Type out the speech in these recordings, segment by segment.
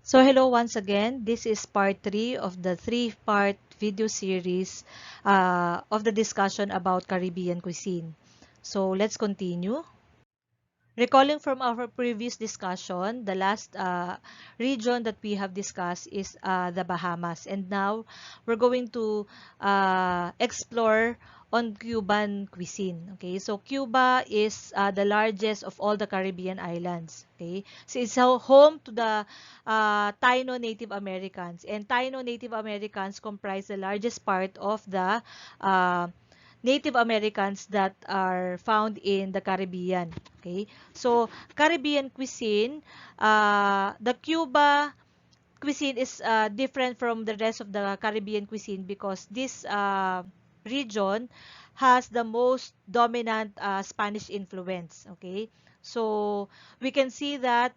So hello once again. This is part 3 of the 3-part video series of the discussion about Caribbean cuisine. So let's continue. Recalling from our previous discussion, the last region that we have discussed is the Bahamas. And now we're going to explore on Cuban cuisine. Okay, so Cuba is the largest of all the Caribbean islands. Okay, so it's home to the Taino Native Americans. And Taino Native Americans comprise the largest part of the Native Americans that are found in the Caribbean. Okay, so Caribbean cuisine, the Cuba cuisine is different from the rest of the Caribbean cuisine because this region has the most dominant Spanish influence. Okay, so we can see that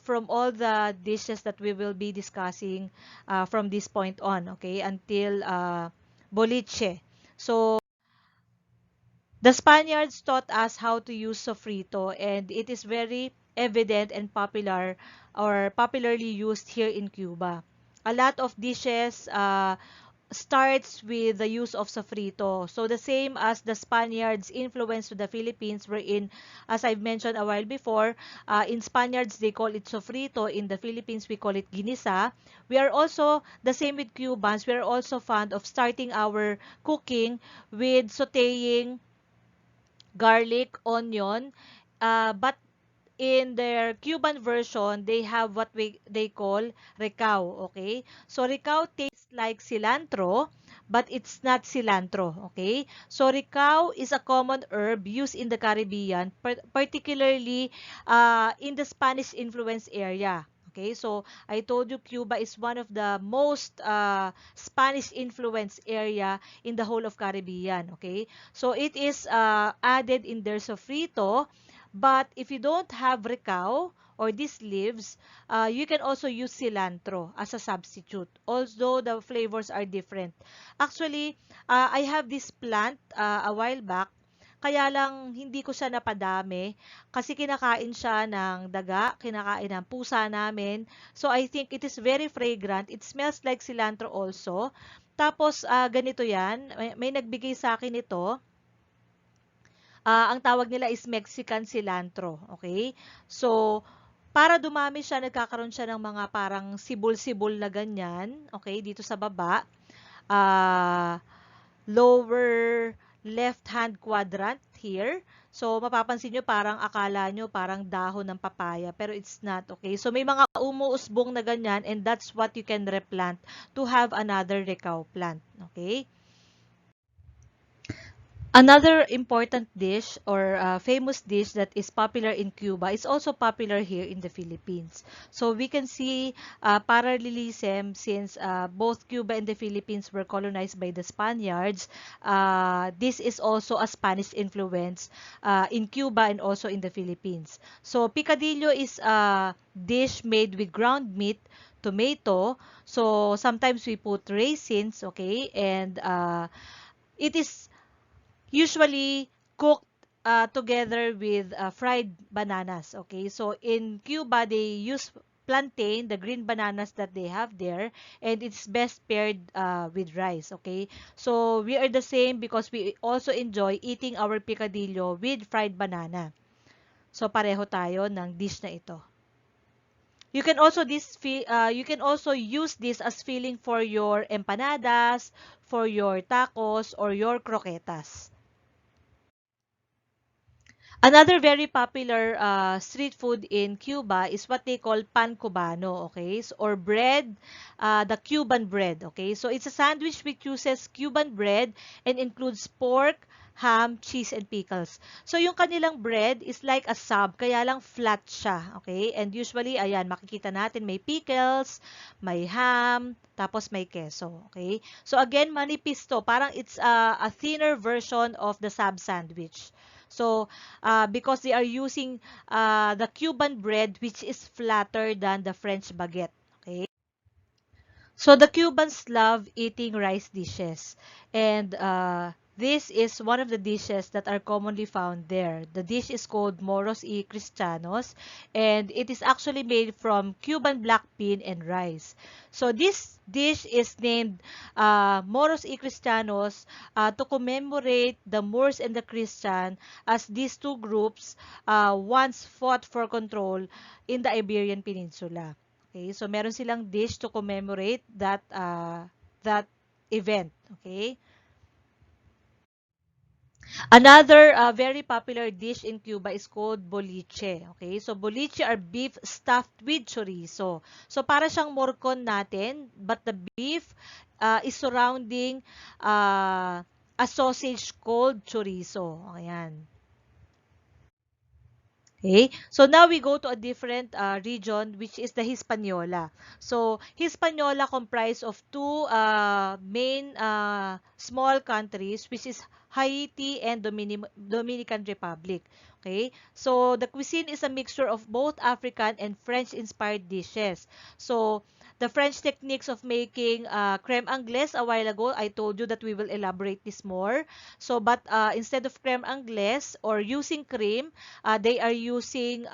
from all the dishes that we will be discussing from this point on, okay, until boliche. So the Spaniards taught us how to use sofrito, and it is very evident and popular or popularly used here in Cuba. A lot of dishes starts with the use of sofrito. So the same as the Spaniards' influence to the Philippines, wherein, as I've mentioned a while before, in Spaniards they call it sofrito. In the Philippines we call it ginisa. We are also the same with Cubans. We are also fond of starting our cooking with sautéing garlic, onion, but in their Cuban version, they have what they call recao, okay? So recao tastes like cilantro, but it's not cilantro, okay? So recao is a common herb used in the Caribbean, particularly in the Spanish influence area. Okay, so I told you Cuba is one of the most Spanish influence area in the whole of Caribbean. Okay, so it is added in their sofrito. But if you don't have recao or these leaves, you can also use cilantro as a substitute, although the flavors are different. Actually, I have this plant a while back, kaya lang hindi ko siya napadami kasi kinakain siya ng daga, kinakain ng pusa namin. So I think it is very fragrant. It smells like cilantro also. Tapos ganito 'yan, may nagbigay sa akin ito. Ang tawag nila is Mexican cilantro, okay? So, para dumami siya, nagkakaroon siya ng mga parang sibol-sibol na ganyan, okay, dito sa baba. Lower left-hand quadrant here. So, mapapansin nyo, parang akala nyo, parang dahon ng papaya, pero it's not, okay? So, may mga umuusbong na ganyan, and that's what you can replant to have another recao plant, okay? Another important dish or famous dish that is popular in Cuba is also popular here in the Philippines. So we can see parallelism since both Cuba and the Philippines were colonized by the Spaniards. This is also a Spanish influence in Cuba and also in the Philippines. So picadillo is a dish made with ground meat, tomato. So sometimes we put raisins, okay, and it is usually cooked together with fried bananas. Okay, so in Cuba, they use plantain, the green bananas that they have there, and it's best paired with rice. Okay, so we are the same because we also enjoy eating our picadillo with fried banana. So pareho tayo ng dish na ito. You can also use this as filling for your empanadas, for your tacos, or your croquetas. Another very popular street food in Cuba is what they call pan cubano, okay? So, or bread, the Cuban bread, okay? So it's a sandwich which uses Cuban bread and includes pork, ham, cheese, and pickles. So yung kanilang bread is like a sub, kaya lang flat siya, okay? And usually, ayan, makikita natin may pickles, may ham, tapos may queso, okay? So again, manipis to. Parang it's a thinner version of the sub sandwich. So, because they are using the Cuban bread, which is flatter than the French baguette. Okay. So the Cubans love eating rice dishes, and this is one of the dishes that are commonly found there. The dish is called Moros y Cristianos, and it is actually made from Cuban black bean and rice. So this dish is named Moros y Cristianos to commemorate the Moors and the Christian, as these two groups once fought for control in the Iberian Peninsula. Okay, so meron silang dish to commemorate that event. Okay. Another very popular dish in Cuba is called boliche. Okay? So, boliche are beef stuffed with chorizo. So, para siyang morcon natin, but the beef is surrounding a sausage called chorizo. Ayan. Okay, so now we go to a different region, which is the Hispaniola. So, Hispaniola comprised of two main small countries, which is Haiti and Dominican Republic. Okay, so the cuisine is a mixture of both African and French-inspired dishes. So, the French techniques of making crème anglaise, a while ago, I told you that we will elaborate this more. So, but instead of crème anglaise or using cream, they are using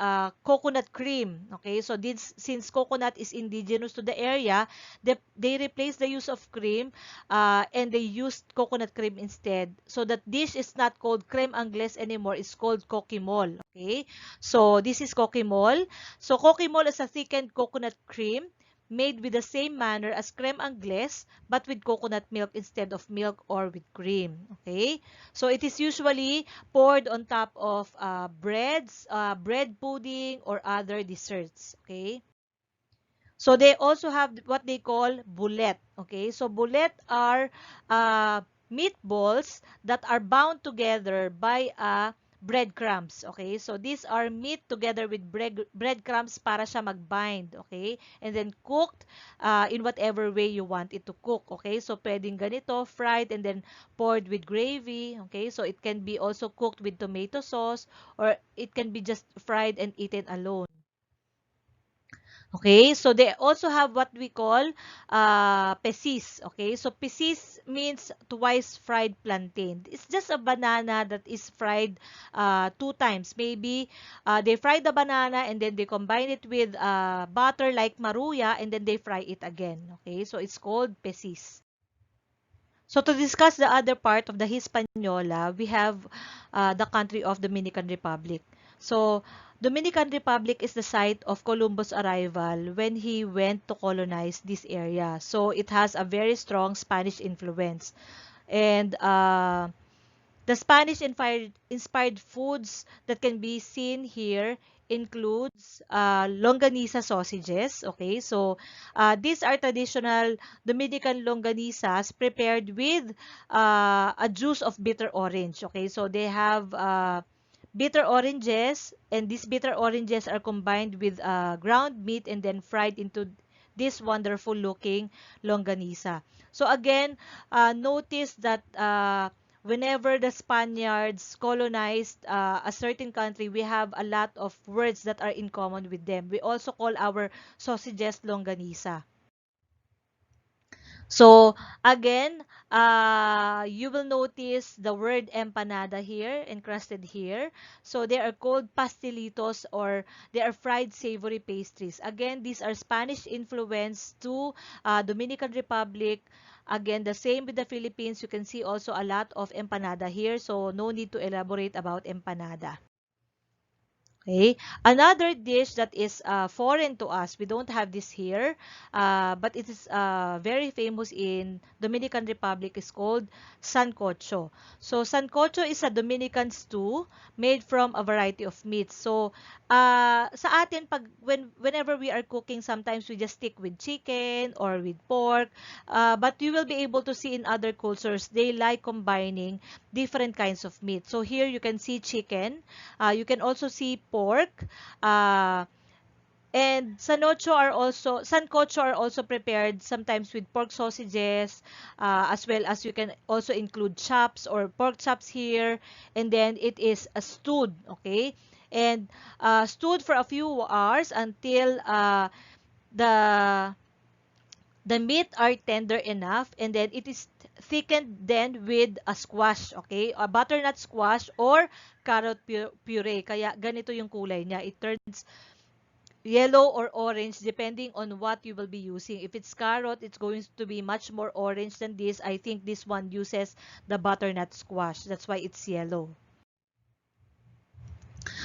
coconut cream. Okay, so this, since coconut is indigenous to the area, they replace the use of cream and they used coconut cream instead. So that dish is not called crème anglaise anymore, it's called coquimol. Okay, so this is coquimol. So coquimol is a thickened coconut cream made with the same manner as crème anglaise, but with coconut milk instead of milk or with cream. Okay, so it is usually poured on top of bread pudding, or other desserts. Okay, so they also have what they call bullet. Okay, so bullet are meatballs that are bound together by breadcrumbs. Okay, so these are meat together with breadcrumbs para siya mag-bind. Okay, and then cooked in whatever way you want it to cook. Okay, so pwedeng ganito, fried and then poured with gravy. Okay, so it can be also cooked with tomato sauce, or it can be just fried and eaten alone. Okay, so they also have what we call pesis. Okay, so pesis means twice fried plantain. It's just a banana that is fried two times. Maybe they fry the banana and then they combine it with butter like maruya, and then they fry it again. Okay, so it's called pesis. So to discuss the other part of the Hispaniola, we have the country of Dominican Republic. So Dominican Republic is the site of Columbus' arrival when he went to colonize this area. So it has a very strong Spanish influence. And the Spanish-inspired foods that can be seen here includes longanisa sausages. Okay, so these are traditional Dominican longanisas prepared with a juice of bitter orange. Okay, so they have bitter oranges, and these bitter oranges are combined with ground meat and then fried into this wonderful looking longanisa. So again, notice that whenever the Spaniards colonized a certain country, we have a lot of words that are in common with them. We also call our sausages longanisa. So again, you will notice the word empanada here, encrusted here. So they are called pastelitos, or they are fried savory pastries. Again, these are Spanish influence to Dominican Republic. Again, the same with the Philippines. You can see also a lot of empanada here. So no need to elaborate about empanada. Okay, another dish that is foreign to us, we don't have this here, but it is very famous in Dominican Republic, is called sancocho. So sancocho is a Dominican stew made from a variety of meats. So sa atin, whenever we are cooking, sometimes we just stick with chicken or with pork, but you will be able to see in other cultures, they like combining different kinds of meat. So here you can see chicken. You can also see pork, and sancocho are also prepared sometimes with pork sausages, as well as you can also include chops or pork chops here, and then it is a stewed, okay, and stewed for a few hours until the The meat are tender enough, and then it is thickened then with a squash, okay? A butternut squash or carrot puree. Kaya ganito yung kulay niya. It turns yellow or orange depending on what you will be using. If it's carrot, it's going to be much more orange than this. I think this one uses the butternut squash. That's why it's yellow.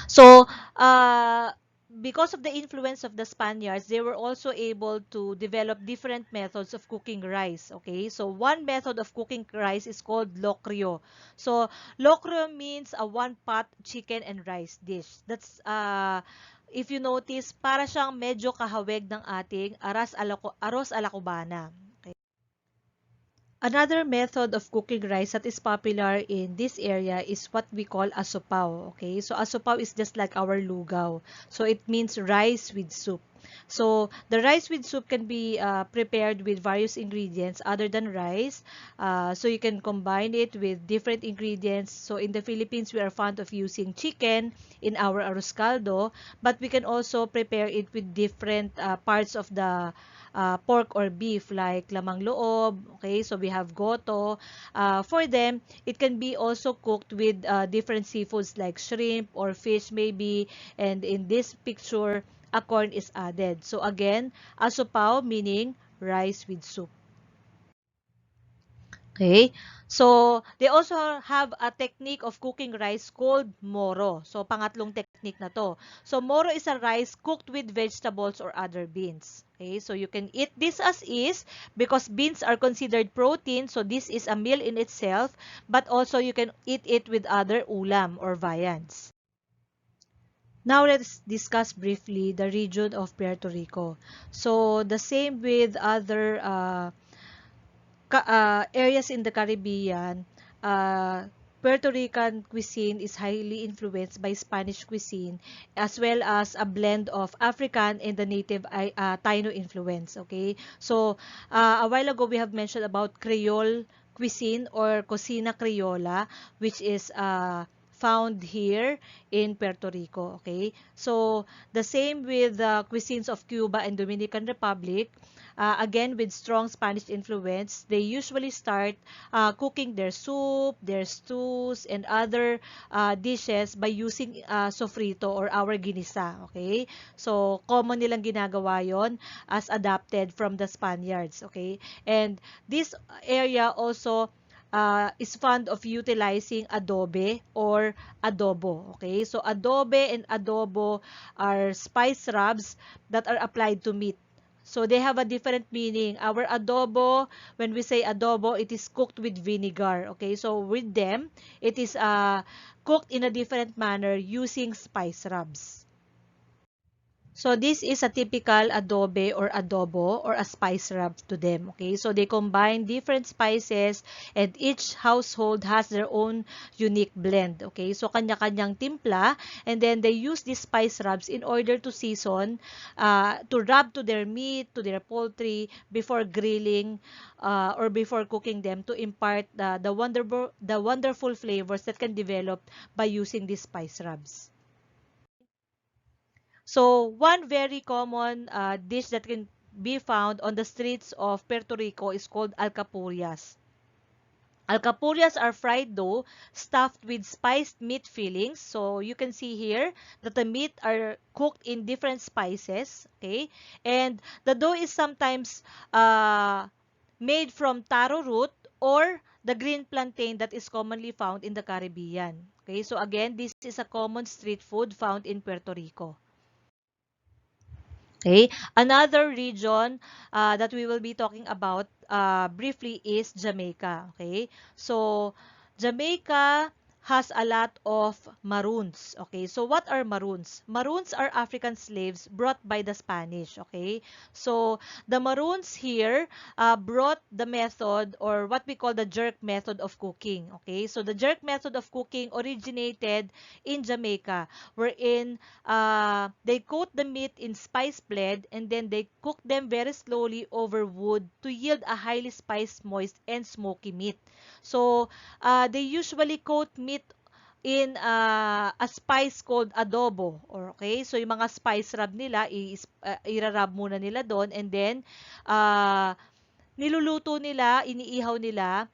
So, because of the influence of the Spaniards, they were also able to develop different methods of cooking rice. Okay, so one method of cooking rice is called locrio. So, locrio means a one-pot chicken and rice dish. That's, if you notice, para siyang medyo kahawig ng ating aros ala cubana. Another method of cooking rice that is popular in this area is what we call asopao. Okay, so asopao is just like our lugaw. So it means rice with soup. So the rice with soup can be prepared with various ingredients other than rice. So you can combine it with different ingredients. So in the Philippines, we are fond of using chicken in our arroz caldo, but we can also prepare it with different parts of the pork or beef like lamang loob. Okay, so we have goto. For them, it can be also cooked with different seafoods like shrimp or fish maybe. And in this picture, a corn is added. So again, asopao meaning rice with soup. Okay, so they also have a technique of cooking rice called moro. So pangatlong technique na to. So moro is a rice cooked with vegetables or other beans. Okay, so you can eat this as is because beans are considered protein. So this is a meal in itself, but also you can eat it with other ulam or viands. Now let's discuss briefly the region of Puerto Rico. So the same with other areas in the Caribbean, uh, Puerto Rican cuisine is highly influenced by Spanish cuisine as well as a blend of African and the native Taino influence. Okay, so a while ago we have mentioned about Creole cuisine or Cocina Criolla, which is found here in Puerto Rico. Okay, so the same with the cuisines of Cuba and Dominican Republic. Again, with strong Spanish influence, they usually start cooking their soup, their stews, and other dishes by using sofrito or our ginisa. Okay? So, common nilang ginagawa yon as adapted from the Spaniards. Okay? And this area also is fond of utilizing adobe or adobo. Okay? So, adobe and adobo are spice rubs that are applied to meat. So they have a different meaning. Our adobo, when we say adobo, it is cooked with vinegar. Okay, so with them, it is cooked in a different manner using spice rubs. So this is a typical adobe or adobo or a spice rub to them. Okay, so they combine different spices and each household has their own unique blend. Okay, so kanya-kanyang timpla and then they use these spice rubs in order to season, to rub to their meat, to their poultry before grilling or before cooking them to impart the wonderful flavors that can develop by using these spice rubs. So, one very common dish that can be found on the streets of Puerto Rico is called alcapolias. Alcapolias are fried dough stuffed with spiced meat fillings. So, you can see here that the meat are cooked in different spices. Okay? And the dough is sometimes made from taro root or the green plantain that is commonly found in the Caribbean. Okay? So, again, this is a common street food found in Puerto Rico. Okay, another region that we will be talking about briefly is Jamaica. Okay, so Jamaica has a lot of maroons. Okay, so what are maroons? Maroons are African slaves brought by the Spanish. Okay, so the maroons here brought the method or what we call the jerk method of cooking. Okay, so the jerk method of cooking originated in Jamaica, wherein they coat the meat in spice blend and then they cook them very slowly over wood to yield a highly spiced, moist, and smoky meat. So, they usually coat meat in a spice called adobo. Or, okay, so yung mga spice rub nila, irarab muna nila doon and then niluluto nila, iniihaw nila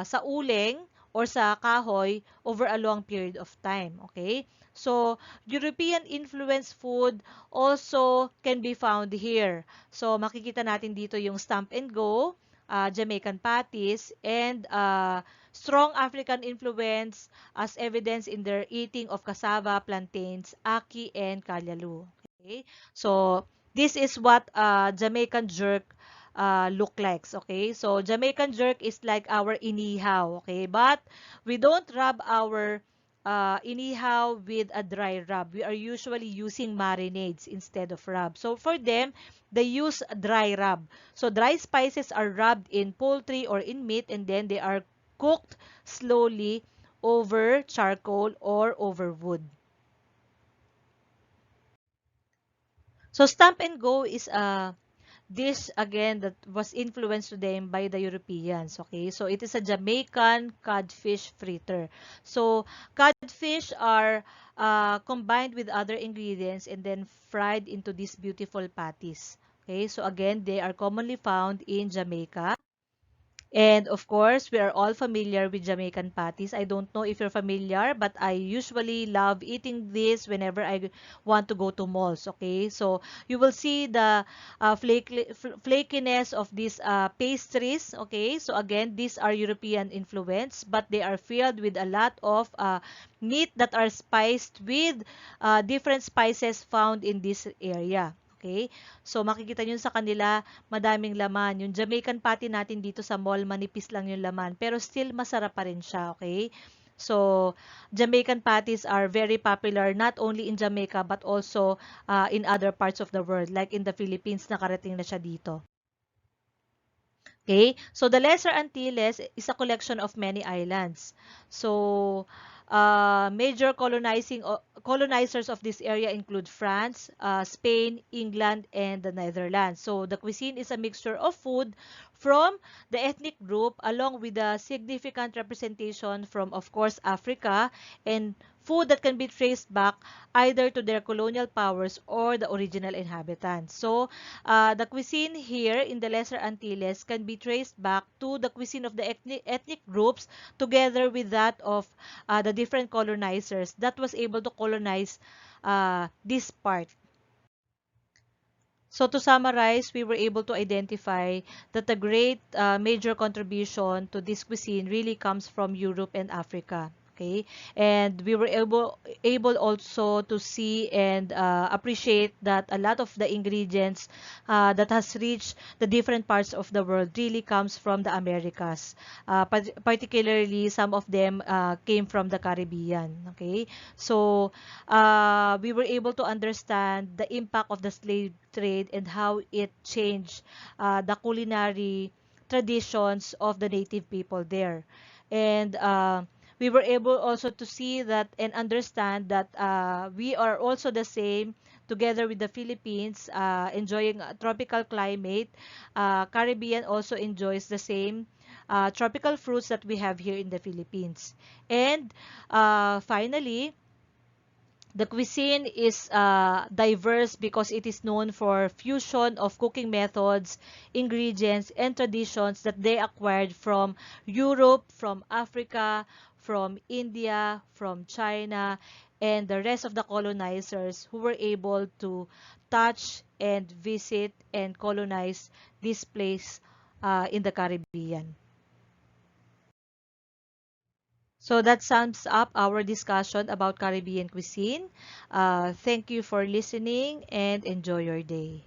sa uling or sa kahoy over a long period of time. Okay? So, European influenced food also can be found here. So, makikita natin dito yung stamp and go, Jamaican Parties, and strong African influence as evidence in their eating of cassava, plantains, aki, and kalyalu. Okay? So, this is what Jamaican jerk look like. Okay? So, Jamaican jerk is like our inihaw. Okay? But, we don't rub our inihaw with a dry rub. We are usually using marinades instead of rub. So, for them, they use dry rub. So, dry spices are rubbed in poultry or in meat, and then they are cooked slowly over charcoal or over wood. So, stamp and go is a dish again that was influenced to them by the Europeans. Okay, so it is a Jamaican codfish fritter. So, codfish are combined with other ingredients and then fried into these beautiful patties. Okay, so again, they are commonly found in Jamaica. And of course, we are all familiar with Jamaican patties. I don't know if you're familiar, but I usually love eating this whenever I want to go to malls. Okay, so you will see the flakiness of these pastries. Okay, so again, these are European influence, but they are filled with a lot of meat that are spiced with different spices found in this area. Okay? So, makikita nyo sa kanila, madaming laman. Yung Jamaican patty natin dito sa mall, manipis lang yung laman. Pero still, masarap pa rin siya. Okay? So, Jamaican patties are very popular not only in Jamaica but also in other parts of the world. Like in the Philippines, nakarating na siya dito. Okay, so the Lesser Antilles is a collection of many islands. So, major colonizers of this area include France, Spain, England, and the Netherlands. So, the cuisine is a mixture of food from the ethnic group along with a significant representation from, of course, Africa, and food that can be traced back either to their colonial powers or the original inhabitants. So, the cuisine here in the Lesser Antilles can be traced back to the cuisine of the ethnic groups together with that of the different colonizers that was able to colonize this part. So to summarize, we were able to identify that the great major contribution to this cuisine really comes from Europe and Africa. Okay, and we were able also to see and appreciate that a lot of the ingredients that has reached the different parts of the world really comes from the Americas. Particularly, some of them came from the Caribbean. Okay, so we were able to understand the impact of the slave trade and how it changed the culinary traditions of the native people there. And we were able also to see that and understand that we are also the same together with the Philippines, enjoying a tropical climate. Caribbean also enjoys the same tropical fruits that we have here in the Philippines. And finally, the cuisine is diverse because it is known for fusion of cooking methods, ingredients, and traditions that they acquired from Europe, from Africa, from India, from China, and the rest of the colonizers who were able to touch and visit and colonize this place in the Caribbean. So that sums up our discussion about Caribbean cuisine. Thank you for listening and enjoy your day.